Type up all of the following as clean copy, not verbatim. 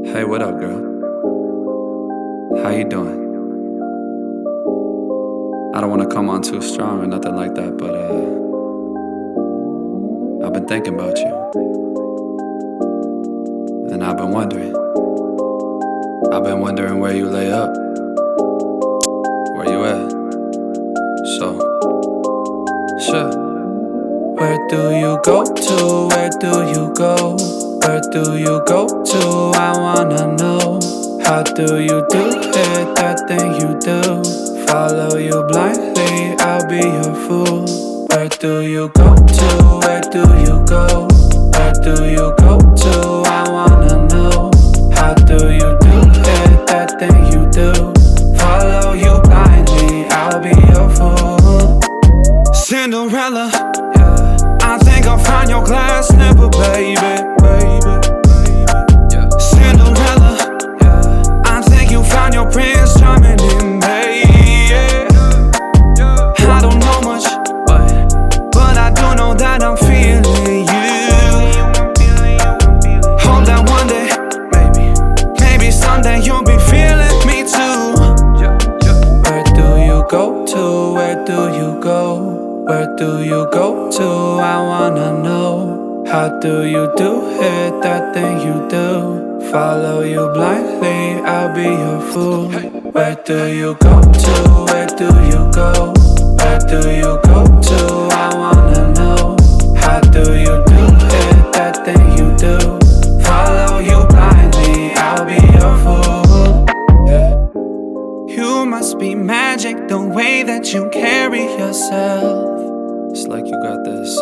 Hey, what up, girl? How you doing? I don't wanna come on too strong or nothing like that, but I've been thinking about you. And I've been wondering where you lay up. Where you at? So, sure. Where do you go to? Where do you go? Where do you go to? I wanna know. How do you do it, that thing you do? Follow you blindly, I'll be your fool. Where do you go to? Where do you go? Where do you go to? I wanna know. How do you do it, that thing you do? Follow you blindly, I'll be your fool. Cinderella, I think I'll find your glass slipper, baby. Cinderella, I think you found your prince charming in me. I don't know much, but I do know that I'm feeling you. Hope that one day, maybe someday you'll be feeling me too. Where do you go to? Where do you go? Where do you go to? I wanna know. How do you do it, that thing you do? Follow you blindly, I'll be your fool. Where do you go to? Where do you go? Where do you go to? I wanna know. How do you do it, that thing you do? Follow you blindly, I'll be your fool. You must be magic, the way that you carry yourself. It's like you got this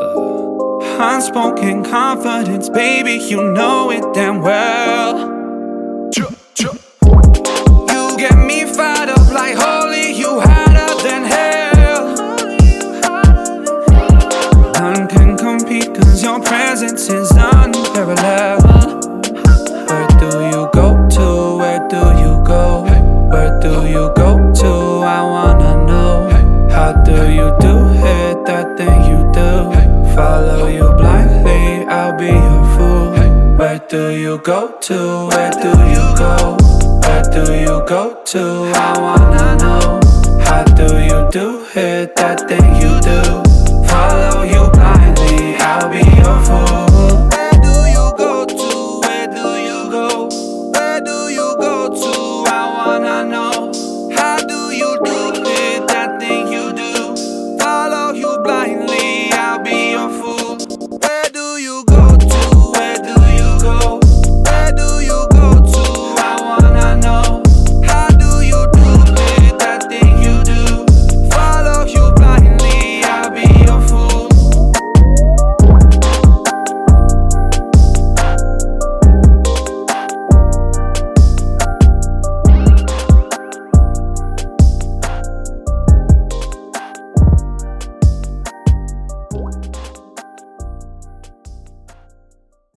unspoken confidence, baby, you know it damn well. You get me fired up like holy, you hotter than hell. None can compete cause your presence is unparalleled. Where do you go to? Where do you go? Where do you go to? I wanna know. How do you do it, that thing you do? Follow you blindly, I'll be your fool. Where do you go to? Where do you go? Where do you go to? I wanna know. How do you do it, that thing you